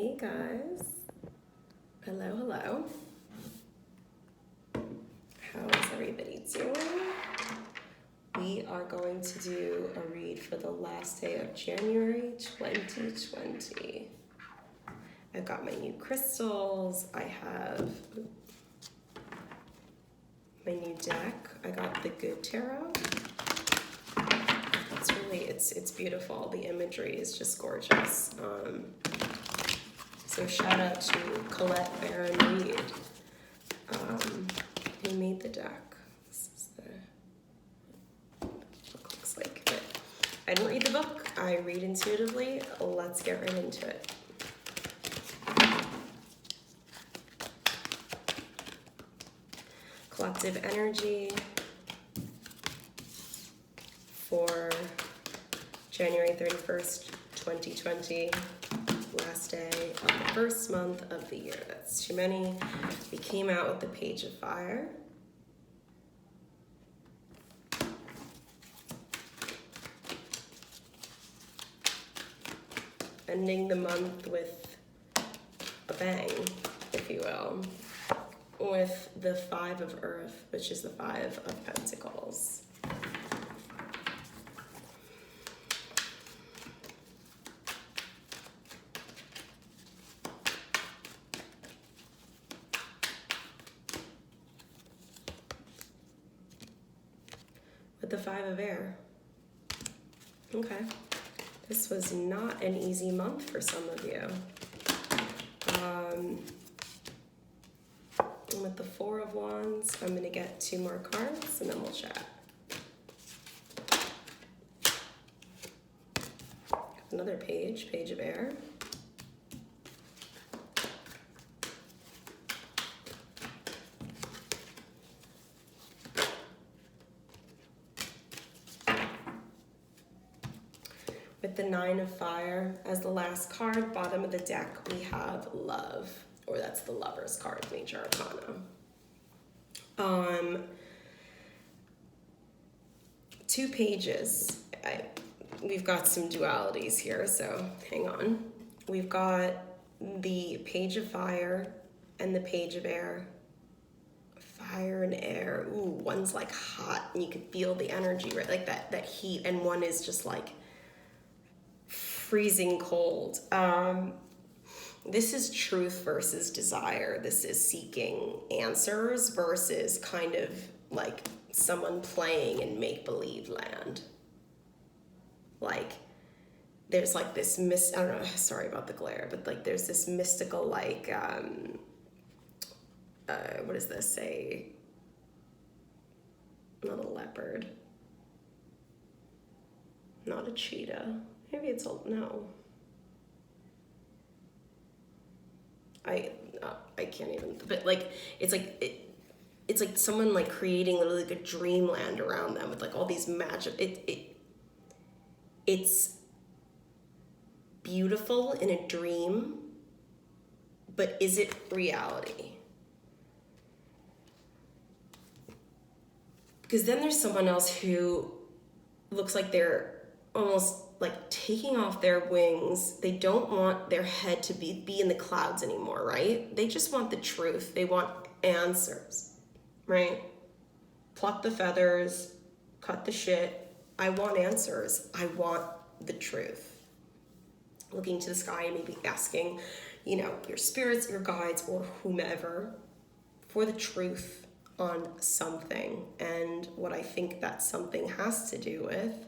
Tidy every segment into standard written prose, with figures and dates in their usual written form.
Hey guys. Hello, hello. How is everybody doing? We are going to do a read for the last day of January 2020. I've got my new crystals. I have my new deck. I got the Good Tarot. It's beautiful. The imagery is just gorgeous. So shout out to Colette Baron Reed, who made the deck. This is the book looks like. But I don't read the book. I read intuitively. Let's get right into it. Collective energy for January 31st, 2020, last day of the first month of the year. That's too many. We came out with the Page of Fire. Ending the month with a bang, if you will, with the Five of Earth, which is the Five of Pentacles. With the Five of Air. Okay. This was not an easy month for some of you. With the Four of Wands, I'm going to get two more cards and then we'll chat. Another page, Page of Air. With the Nine of Fire as the last card, bottom of the deck, we have Love, or that's the Lover's card, Major Arcana. Two pages. We've got some dualities here, so hang on. We've got the Page of Fire and the Page of Air. Fire and air. Ooh, one's like hot, and you can feel the energy, right? Like that heat, and one is just like freezing cold. This is truth versus desire. This is seeking answers versus kind of like someone playing in make-believe land. Like there's like this I don't know, sorry about the glare, but like there's this mystical like what does this say? Not a leopard. Not a cheetah. Maybe it's a, no. I can't even, but like, it's like someone like creating literally like a dreamland around them with like all these magic, it's beautiful in a dream, but is it reality? Because then there's someone else who looks like they're almost like taking off their wings. They don't want their head to be in the clouds anymore, right? They just want the truth. They want answers, right? Pluck the feathers, cut the shit. I want answers. I want the truth. Looking to the sky and maybe asking, you know, your spirits, your guides, or whomever for the truth on something. And what I think that something has to do with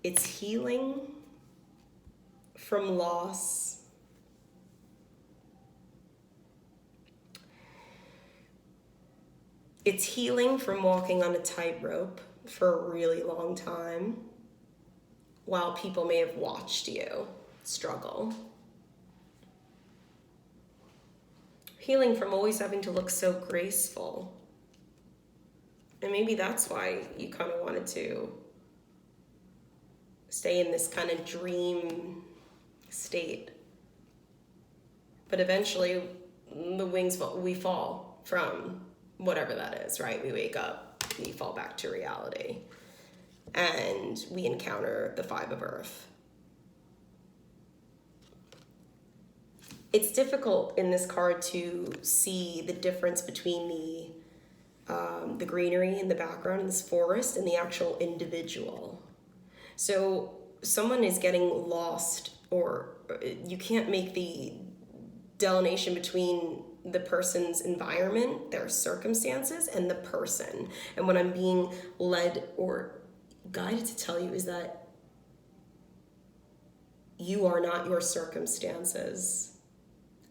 it's healing from loss. It's healing from walking on a tightrope for a really long time while people may have watched you struggle. Healing from always having to look so graceful. And maybe that's why you kind of wanted to stay in this kind of dream state. But eventually the wings fall, we fall from whatever that is, right? We wake up, we fall back to reality. and we encounter the Five of Earth. It's difficult in this card to see the difference between the greenery in the background in this forest and the actual individual. So someone is getting lost, or you can't make the delineation between the person's environment, their circumstances, and the person. And what I'm being led or guided to tell you is that you are not your circumstances,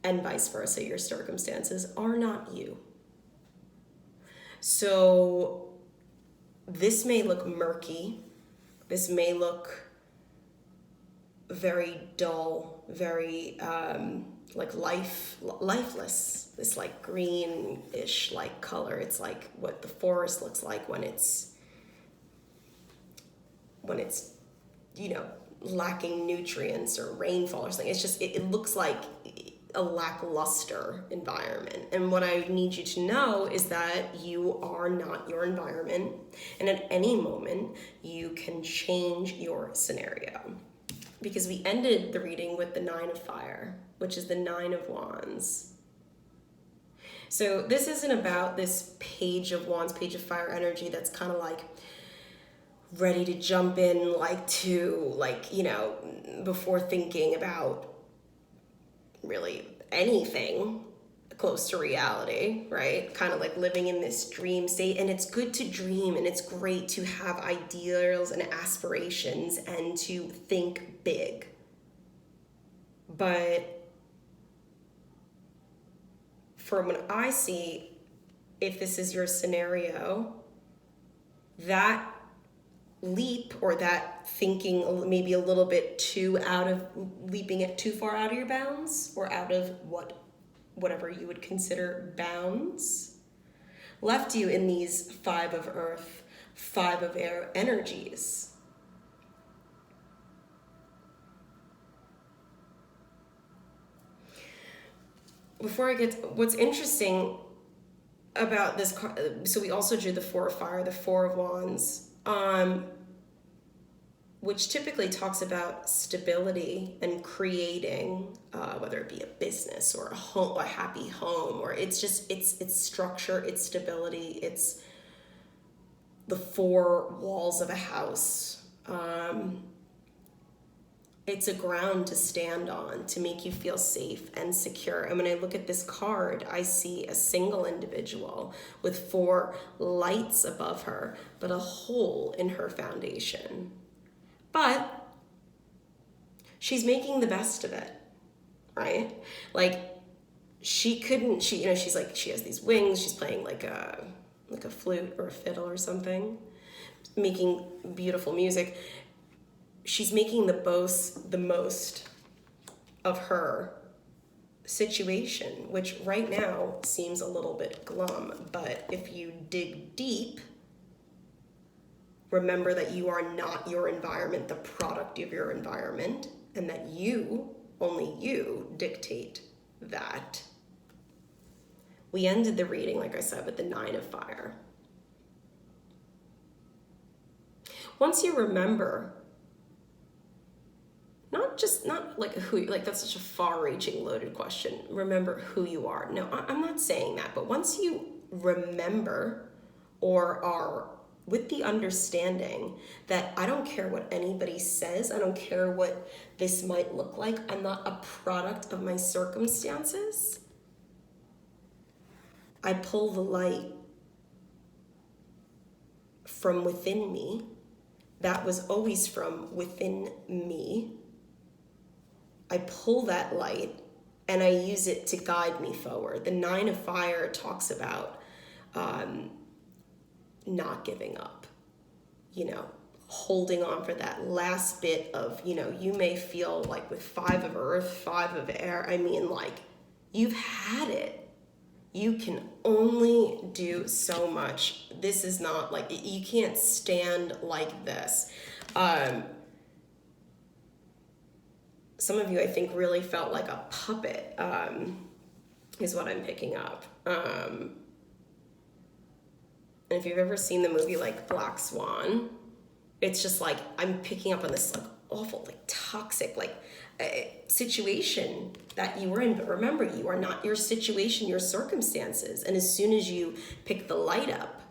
and vice versa. Your circumstances are not you. So this may look murky. This may look very dull, very like lifeless. This like greenish like color. It's like what the forest looks like when it's lacking nutrients or rainfall or something. It's just it looks like a lackluster environment. And what I need you to know is that you are not your environment, and at any moment you can change your scenario. Because we ended the reading with the Nine of Fire, which is the Nine of Wands. So this isn't about this Page of Wands, Page of Fire energy that's kind of like ready to jump in, before thinking about really anything close to reality, right? Kind of like living in this dream state. And it's good to dream, and it's great to have ideals and aspirations and to think big. But from what I see, if this is your scenario, that leap or that thinking maybe a little bit leaping it too far out of your bounds, or out of whatever you would consider bounds, left you in these Five of Earth, Five of Air energies. Before I get, what's interesting about this card, so we also drew the Four of Fire, the Four of Wands, which typically talks about stability and creating, whether it be a business or a home, a happy home, or it's structure, it's stability, it's the four walls of a house. It's a ground to stand on to make you feel safe and secure. And when I look at this card, I see a single individual with four lights above her, but a hole in her foundation. But she's making the best of it, right? Like she has these wings, she's playing like a flute or a fiddle or something, making beautiful music. She's making the most of her situation, which right now seems a little bit glum. But if you dig deep, remember that you are not your environment, the product of your environment, and that you, only you, dictate that. We ended the reading, like I said, with the Nine of Fire. Once you remember, not like who, like that's such a far-reaching, loaded question. Remember who you are. No, I'm not saying that. But once you remember or are with the understanding that I don't care what anybody says, I don't care what this might look like, I'm not a product of my circumstances, I pull the light from within me that was always from within me. I pull that light and I use it to guide me forward. The Nine of Fire talks about not giving up, holding on for that last bit of, you may feel like with Five of Earth, Five of Air, like you've had it. You can only do so much. This is not like, you can't stand like this. Some of you, I think, really felt like a puppet, is what I'm picking up. And if you've ever seen the movie like Black Swan, It's just like I'm picking up on this like awful, like toxic, like situation that you were in. But remember, you are not your situation, your circumstances. And as soon as you pick the light up,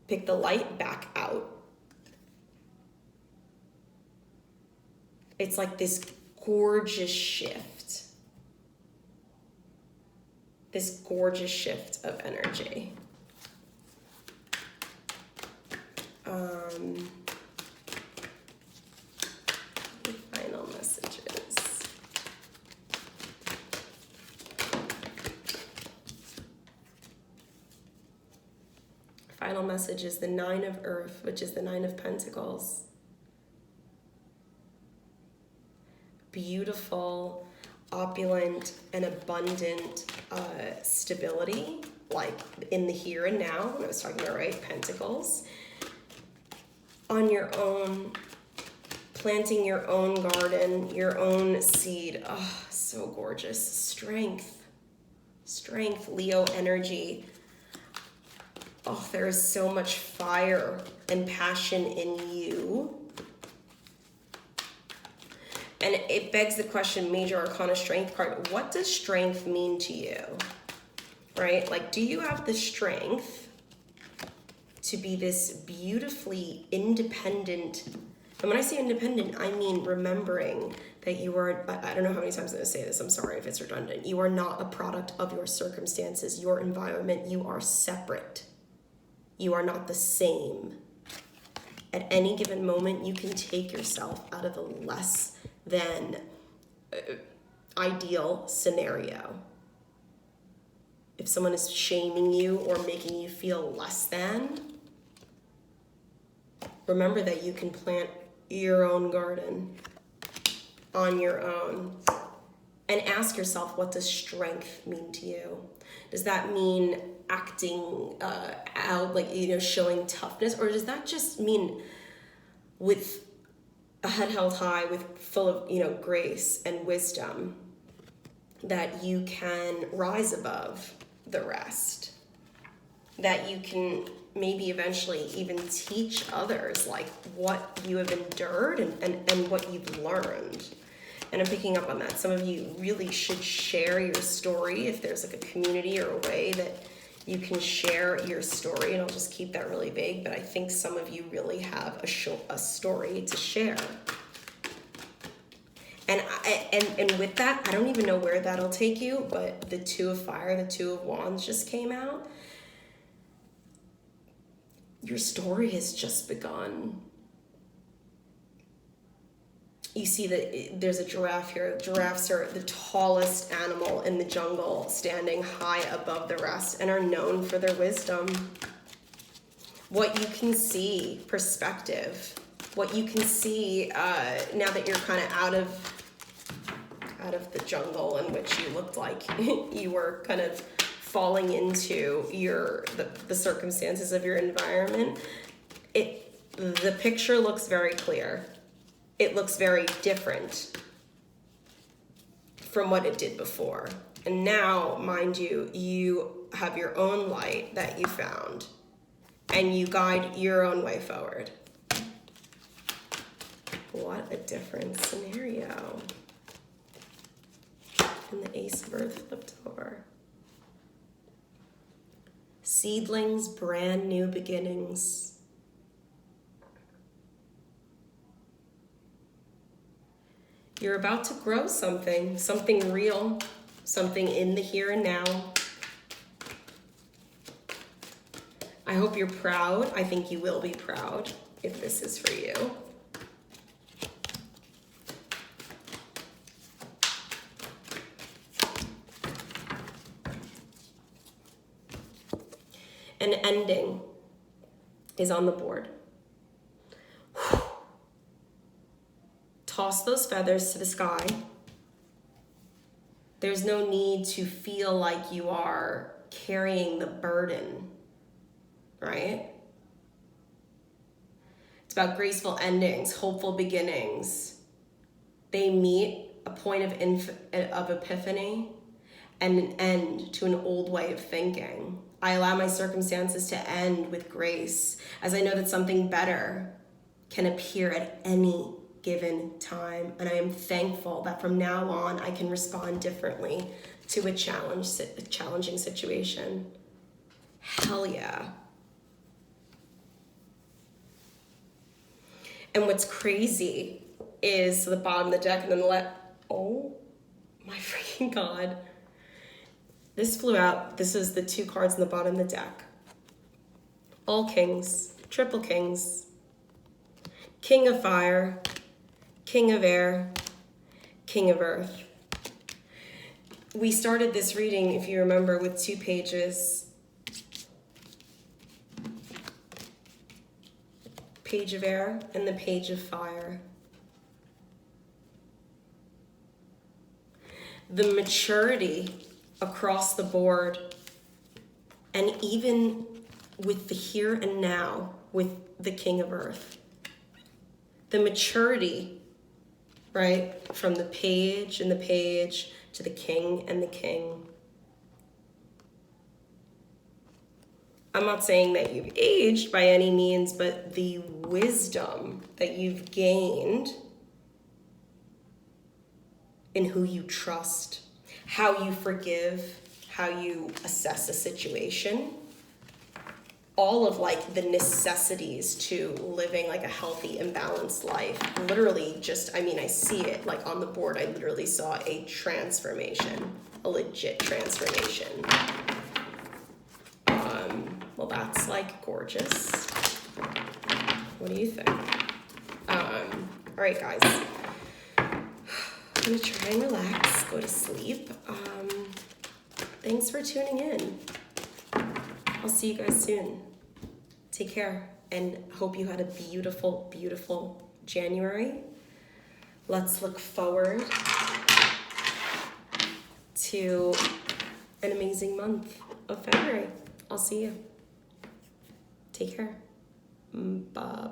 pick the light back out, it's like this gorgeous shift. This gorgeous shift of energy. Final messages. Final message is the Nine of Earth, which is the Nine of Pentacles. Beautiful, opulent, and abundant stability, like in the here and now, when I was talking about, right, Pentacles. On your own, planting your own garden, your own seed. Oh, so gorgeous. Strength, Leo energy. Oh, there is so much fire and passion in you. And it begs the question, Major Arcana Strength card, what does strength mean to you? Right? Like, do you have the strength to be this beautifully independent? And when I say independent, I mean remembering that you are, I don't know how many times I'm going to say this, I'm sorry if it's redundant. You are not a product of your circumstances, your environment. You are separate. You are not the same. At any given moment, you can take yourself out of a less than ideal scenario. If someone is shaming you or making you feel less than, remember that you can plant your own garden on your own. And ask yourself, what does strength mean to you? Does that mean acting out, like, showing toughness? Or does that just mean with a head held high, with full of, grace and wisdom, that you can rise above the rest? That you can maybe eventually even teach others, like, what you have endured and what you've learned. And I'm picking up on that. Some of you really should share your story if there's like a community or a way that you can share your story. And I'll just keep that really vague, but I think some of you really have a story to share. And with that, I don't even know where that'll take you, but the Two of Fire, the Two of Wands just came out. Your story has just begun. You see that there's a giraffe here. Giraffes are the tallest animal in the jungle, standing high above the rest, and are known for their wisdom. What you can see, perspective. What you can see now that you're kind of out of the jungle in which you looked like you were kind of falling into the circumstances of your environment. The picture looks very clear. It looks very different from what it did before. And now, mind you, you have your own light that you found, and you guide your own way forward. What a different scenario. And the Ace of Earth flipped over. Seedlings, brand new beginnings. You're about to grow something real, something in the here and now. I hope you're proud. I think you will be proud if this is for you. An ending is on the board. Toss those feathers to the sky. There's no need to feel like you are carrying the burden, right? It's about graceful endings, hopeful beginnings. They meet a point of epiphany and an end to an old way of thinking. I allow my circumstances to end with grace, as I know that something better can appear at any given time. And I am thankful that from now on I can respond differently to a challenging situation. Hell yeah. And what's crazy is the bottom of the deck and then oh my freaking God. This flew out. This is the 2 cards in the bottom of the deck. All kings, triple kings, king of fire, king of air, king of earth. We started this reading, if you remember, with 2 pages. Page of air and the page of fire. The maturity across the board, and even with the here and now with the king of earth. The maturity, right, from the page and the page to the king and the king. I'm not saying that you've aged by any means, but the wisdom that you've gained in who you trust, how you forgive, how you assess a situation, all of like the necessities to living like a healthy and balanced life. Literally just, I mean, I see it like on the board. I literally saw a transformation, a legit transformation. Well, that's like gorgeous. What do you think? All right, guys. I'm gonna try and relax, go to sleep. Thanks for tuning in. I'll see you guys soon. Take care, and hope you had a beautiful, beautiful January. Let's look forward to an amazing month of February. I'll see you. Take care. Bye.